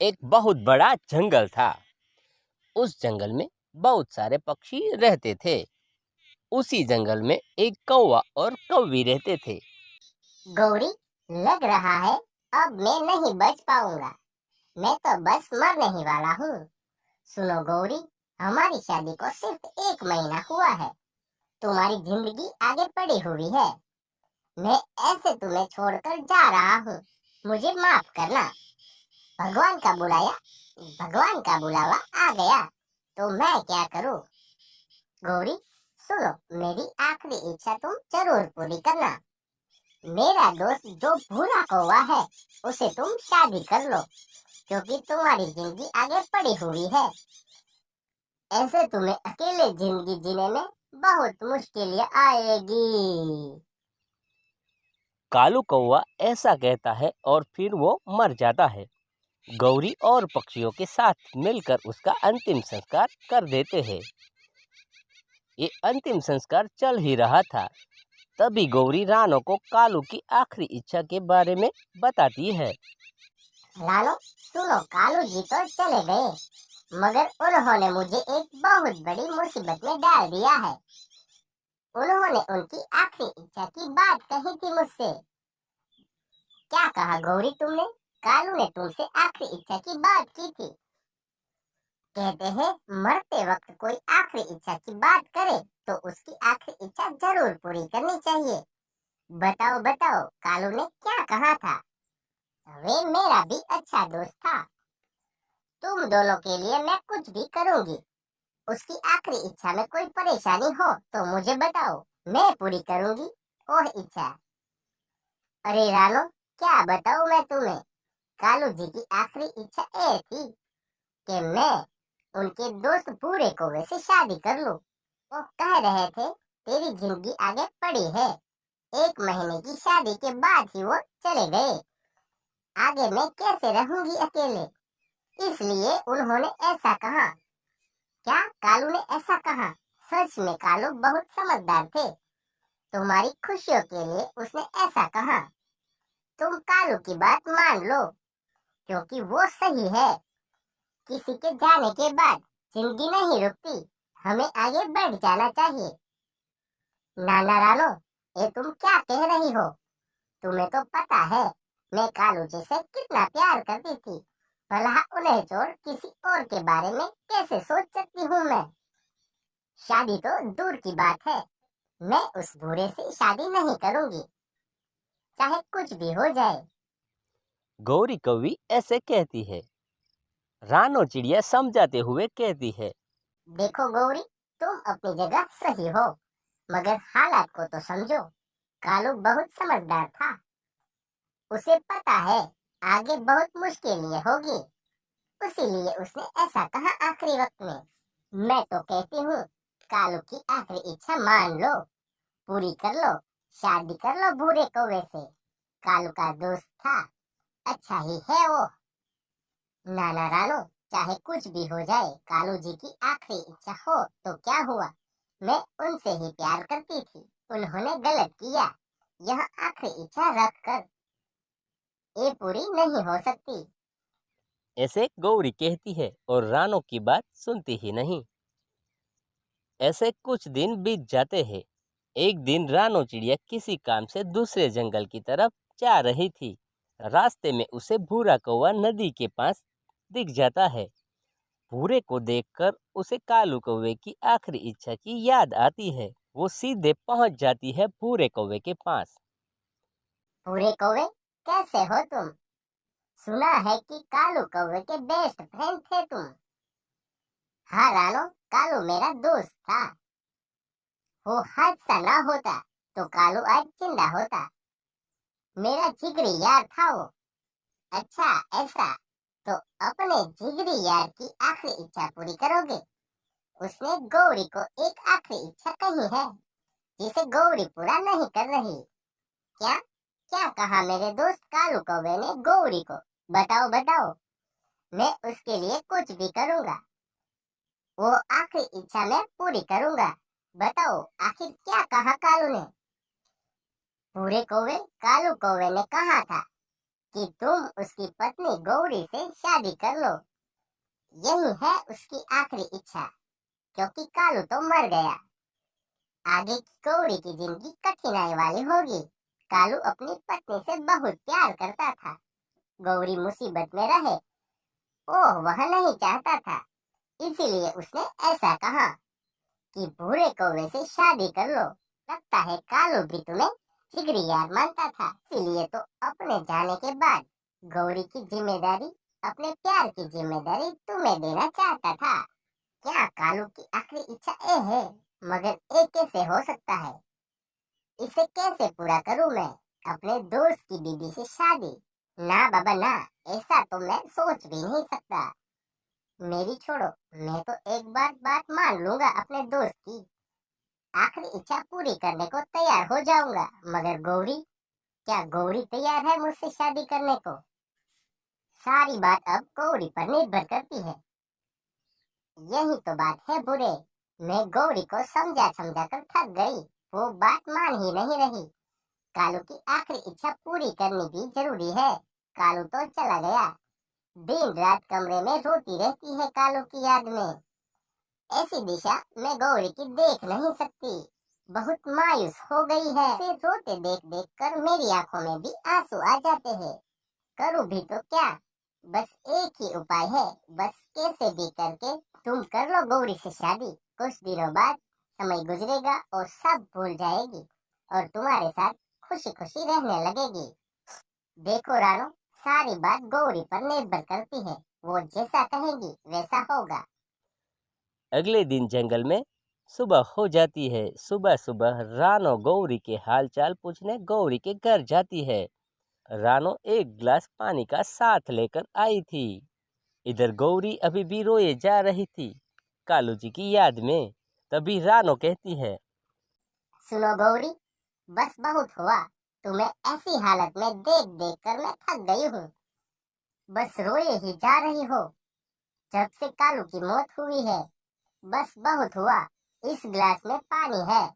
एक बहुत बड़ा जंगल था। उस जंगल में बहुत सारे पक्षी रहते थे। उसी जंगल में एक कौवा और कौवी रहते थे। गौरी, लग रहा है अब मैं नहीं बच पाऊंगा। मैं तो बस मरने ही वाला हूँ। सुनो गौरी, हमारी शादी को सिर्फ 1 महीना हुआ है। तुम्हारी जिंदगी आगे पड़ी हुई है। मैं ऐसे तुम्हें छोड़कर जा रहा हूँ। मुझे माफ करना। भगवान का बुलाया, भगवान का बुलावा आ गया तो मैं क्या करूँ। गौरी, सुनो, मेरी आखिरी इच्छा तुम जरूर पूरी करना। मेरा दोस्त जो भूरा कौवा है, उसे तुम शादी कर लो, क्योंकि तुम्हारी जिंदगी आगे पड़ी हुई है। ऐसे तुम्हें अकेले जिंदगी जीने में बहुत मुश्किल आएगी। कालू कौवा ऐसा कहता है और फिर वो मर जाता है। गौरी और पक्षियों के साथ मिलकर उसका अंतिम संस्कार कर देते हैं। ये अंतिम संस्कार चल ही रहा था, तभी गौरी रानो को कालू की आखिरी इच्छा के बारे में बताती है। लालो, सुनो, कालू जी तो चले गए, मगर उन्होंने मुझे एक बहुत बड़ी मुसीबत में डाल दिया है। उन्होंने उनकी आखिरी इच्छा की बात कही थी मुझसे। क्या कहा गौरी तुमने? कालू ने तुमसे आखिरी इच्छा की बात की थी। कहते हैं मरते वक्त कोई आखिरी इच्छा की बात करे तो उसकी आखिरी इच्छा जरूर पूरी करनी चाहिए। बताओ बताओ, कालू ने क्या कहा था? वे मेरा भी अच्छा दोस्त था। तुम दोनों के लिए मैं कुछ भी करूंगी। उसकी आखिरी इच्छा में कोई परेशानी हो तो मुझे बताओ, मैं पूरी करूंगी वह इच्छा। अरे रानो, क्या बताऊं मैं तुम्हें। कालू जी की आखिरी इच्छा ये थी कि मैं उनके दोस्त बूढ़े कौवे से शादी कर लूं। वो कह रहे थे तेरी जिंदगी आगे पड़ी है। 1 महीने की शादी के बाद ही वो चले गए। आगे मैं कैसे रहूंगी अकेले, इसलिए उन्होंने ऐसा कहा। क्या कालू ने ऐसा कहा? सच में कालू बहुत समझदार थे। तुम्हारी खुशियों के लिए उसने ऐसा कहा। तुम कालू की बात मान लो, क्योंकि वो सही है। किसी के जाने के बाद जिंदगी नहीं रुकती, हमें आगे बढ़ जाना चाहिए। नाना रानो, ये तुम क्या कह रही हो? तुम्हें तो पता है मैं कालू जी से कितना प्यार करती थी। भला उन्हें छोड़ किसी और के बारे में कैसे सोच सकती हूँ मैं। शादी तो दूर की बात है, मैं उस बूढ़े से शादी नहीं करूंगी, चाहे कुछ भी हो जाए। गौरी कौवी ऐसे कहती है। रानो चिड़िया समझाते हुए कहती है। देखो गौरी, तुम अपनी जगह सही हो, मगर हालात को तो समझो। कालू बहुत समझदार था। उसे पता है आगे बहुत मुश्किलें होगी, इसीलिए उसने ऐसा कहा आखिरी वक्त में। मैं तो कहती हूँ कालू की आखिरी इच्छा मान लो, पूरी कर लो, शादी कर लो भूरे कौवे से। कालू का दोस्त था, अच्छा ही है वो। नाना रानो, चाहे कुछ भी हो जाए, कालू जी की आखिरी इच्छा हो तो क्या हुआ। मैं उनसे ही प्यार करती थी, उन्होंने गलत किया। यह आखिरी इच्छा रख कर ये पूरी नहीं हो सकती। ऐसे गौरी कहती है और रानो की बात सुनती ही नहीं। ऐसे कुछ दिन बीत जाते हैं। एक दिन रानो चिड़िया किसी काम से दूसरे जंगल की तरफ जा रही थी। रास्ते में उसे भूरा कौवा नदी के पास दिख जाता है। भूरे को देखकर उसे कालू कौवे की आखिरी इच्छा की याद आती है। वो सीधे पहुंच जाती है भूरे कौवे के पास। भूरे कौवे, कैसे हो तुम? सुना है कि कालू कौवे के बेस्ट फ्रेंड थे तुम। हाँ रानो, कालू मेरा दोस्त था। वो हादसा ना होता तो कालू आज जिंदा होता। मेरा जिगरी यार था वो। अच्छा, ऐसा तो अपने जिगरी यार की आखिरी इच्छा पूरी करोगे? उसने गौरी को एक आखिरी इच्छा कही है, जिसे गौरी पूरा नहीं कर रही। क्या क्या कहा मेरे दोस्त कालू कौवे ने गौरी को? बताओ बताओ, मैं उसके लिए कुछ भी करूंगा। वो आखिरी इच्छा मैं पूरी करूंगा। बताओ आखिर क्या कहा कालू ने? पूरे कौवे, कालू कौवे ने कहा था कि तुम उसकी पत्नी गौरी से शादी कर लो। यही है उसकी आखिरी इच्छा, क्योंकि कालू तो मर गया। आगे की गौरी की जिंदगी कठिनाई वाली होगी। कालू अपनी पत्नी से बहुत प्यार करता था। गौरी मुसीबत में रहे, ओह वह नहीं चाहता था। इसीलिए उसने ऐसा कहा कि भूरे कौवे से शादी कर लो। लगता है कालू भी तुम्हें जिगरी यार मानता था, इसीलिए तो अपने जाने के बाद गौरी की जिम्मेदारी, अपने प्यार की जिम्मेदारी तुम्हें देना चाहता था। क्या कालू की आखिरी इच्छा ये है? मगर ये कैसे हो सकता है? इसे कैसे पूरा करूं मैं? अपने दोस्त की बीबी से शादी? ना बाबा ना, ऐसा तो मैं सोच भी नहीं सकता। मेरी छोड़ो, मैं तो एक बार बात मान लूंगा अपने दोस्त की। आखिरी इच्छा पूरी करने को तैयार हो जाऊंगा। मगर गौरी, क्या गौरी तैयार है मुझसे शादी करने को? सारी बात अब गौरी पर निर्भर करती है। यही तो बात है बुरे। मैं गौरी को समझा समझा कर थक गई। वो बात मान ही नहीं रही। कालू की आखिरी इच्छा पूरी करनी भी जरूरी है। कालू तो चला गया। दिन रात कमरे में रोती रहती है कालू की याद में। ऐसी दिशा मैं गौरी की देख नहीं सकती। बहुत मायूस हो गई है। उसे रोते देख देख कर मेरी आंखों में भी आंसू आ जाते हैं। करूँ भी तो क्या? बस एक ही उपाय है। बस कैसे भी करके तुम कर लो गौरी से शादी। कुछ दिनों बाद समय गुजरेगा और सब भूल जाएगी और तुम्हारे साथ खुशी खुशी रहने लगेगी। देखो रानो, सारी बात गौरी पर निर्भर करती है। वो जैसा कहेगी वैसा होगा। अगले दिन जंगल में सुबह हो जाती है। सुबह सुबह रानो गौरी के हालचाल पूछने गौरी के घर जाती है। रानो एक गिलास पानी का साथ लेकर आई थी। इधर गौरी अभी भी रोए जा रही थी, कालू जी की याद में। तभी रानो कहती है, सुनो गौरी, बस बहुत हुआ। तुम्हें ऐसी हालत में देख देख कर मैं थक गई हूँ। बस रोए ही जा रही हो। जब से कालू की मौत हुई है, बस बहुत हुआ। इस गिलास में पानी है,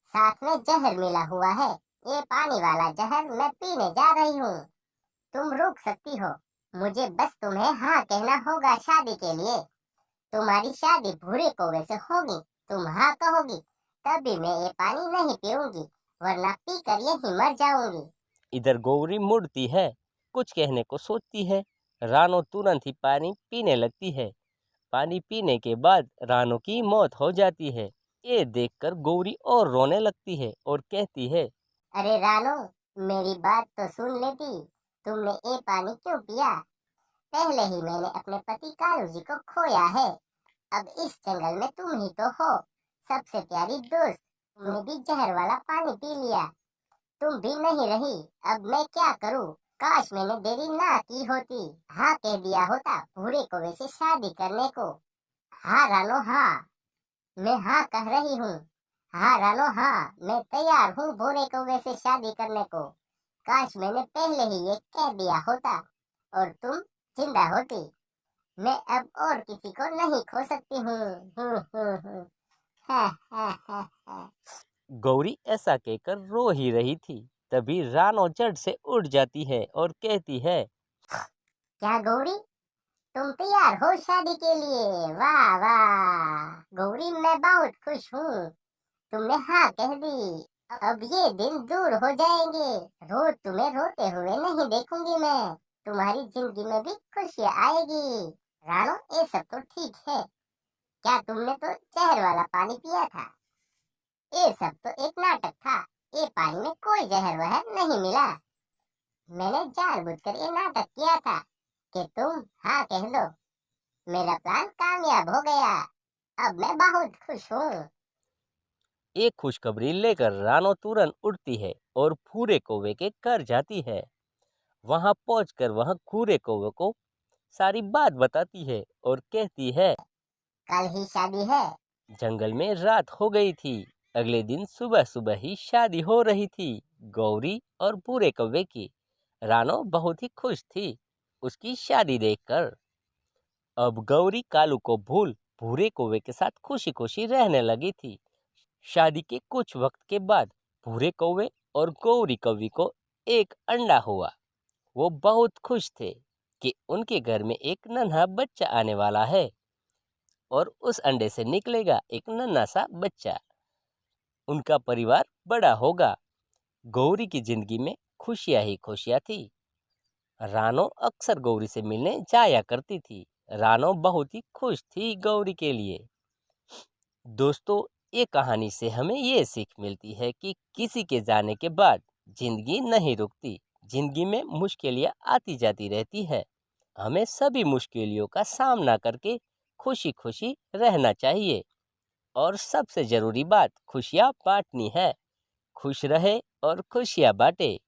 साथ में जहर मिला हुआ है। ये पानी वाला जहर मैं पीने जा रही हूँ। तुम रुक सकती हो। मुझे बस तुम्हें हाँ कहना होगा शादी के लिए। तुम्हारी शादी भूरे कौवे से होगी। तुम हाँ कहोगी तभी मैं ये पानी नहीं पीऊंगी, वरना पीकर यही मर जाऊंगी। इधर गौरी मुड़ती है, कुछ कहने को सोचती है। रानो तुरंत ही पानी पीने लगती है। पानी पीने के बाद रानो की मौत हो जाती है। ये देखकर गौरी और रोने लगती है और कहती है, अरे रानो, मेरी बात तो सुन लेती। तुमने ये पानी क्यों पिया? पहले ही मैंने अपने पति कालू जी को खोया है। अब इस जंगल में तुम ही तो हो सबसे प्यारी दोस्त। तुमने भी जहर वाला पानी पी लिया। तुम भी नहीं रही। अब मैं क्या करूं? काश मैंने देरी ना की होती। हाँ कह दिया होता भूरे कौवे से शादी करने को। हाँ रानो हाँ, मैं हाँ कह रही हूँ। हाँ रानो हाँ, मैं तैयार हूँ भूरे कौवे से शादी करने को। काश मैंने पहले ही ये कह दिया होता और तुम जिंदा होती। मैं अब और किसी को नहीं खो सकती हूँ। हा, हा, हा, हा। गौरी ऐसा कहकर रो ही रही थी। तभी रानो झट से उठ जाती है और कहती है, क्या गौरी, तुम तैयार हो शादी के लिए? वाह वाह गौरी, मैं बहुत खुश हूँ। तुमने हाँ कह दी। अब ये दिन दूर हो जाएंगे। रोज तुम्हें रोते हुए नहीं देखूंगी मैं। तुम्हारी जिंदगी में भी खुशियाँ आएगी। रानो, ये सब तो ठीक है। क्या तुमने तो जहर वाला पानी पिया था? ये सब तो एक नाटक था। ये पानी में कोई जहर वहर नहीं मिला। मैंने जानबूझकर ये नाटक किया था कि तुम हाँ कह दो। मेरा प्लान कामयाब हो गया। अब मैं बहुत खुश हूँ। एक खुशखबरी लेकर रानो तुरंत उठती है और भूरे कौवे के घर जाती है। वहां पहुंचकर वह भूरे कौवे को सारी बात बताती है और कहती है, कल ही शादी है। जंगल में रात हो गई थी। अगले दिन सुबह सुबह ही शादी हो रही थी, गौरी और भूरे कौवे की। रानो बहुत ही खुश थी उसकी शादी देखकर। अब गौरी कालू को भूल भूरे कौवे के साथ खुशी खुशी रहने लगी थी। शादी के कुछ वक्त के बाद भूरे कौवे और गौरी कौवी को एक अंडा हुआ। वो बहुत खुश थे कि उनके घर में एक नन्हा बच्चा आने वाला है और उस अंडे से निकलेगा एक नन्हा सा बच्चा। उनका परिवार बड़ा होगा। गौरी की जिंदगी में खुशियां ही खुशियां थी। रानो अक्सर गौरी से मिलने जाया करती थी। रानो बहुत ही खुश थी गौरी के लिए। दोस्तों, ये कहानी से हमें ये सीख मिलती है कि किसी के जाने के बाद जिंदगी नहीं रुकती। जिंदगी में मुश्किलें आती जाती रहती है। हमें सभी मुश्किलों का सामना करके खुशी खुशी रहना चाहिए। और सबसे जरूरी बात, खुशियाँ बांटनी है। खुश रहे और खुशियाँ बांटे।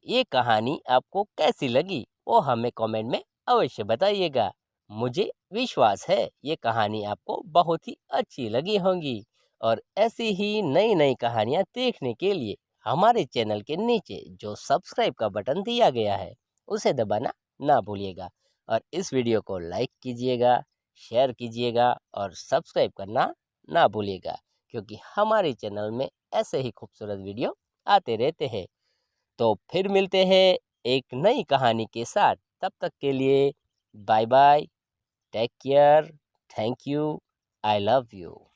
ये कहानी आपको कैसी लगी वो हमें कमेंट में अवश्य बताइएगा। मुझे विश्वास है ये कहानी आपको बहुत ही अच्छी लगी होंगी। और ऐसी ही नई नई कहानियाँ देखने के लिए हमारे चैनल के नीचे जो सब्सक्राइब का बटन दिया गया है उसे दबाना ना भूलिएगा। और इस वीडियो को लाइक कीजिएगा, शेयर कीजिएगा और सब्सक्राइब करना ना भूलिएगा, क्योंकि हमारे चैनल में ऐसे ही खूबसूरत वीडियो आते रहते हैं। तो फिर मिलते हैं एक नई कहानी के साथ। तब तक के लिए bye bye, take care, thank you, I love you.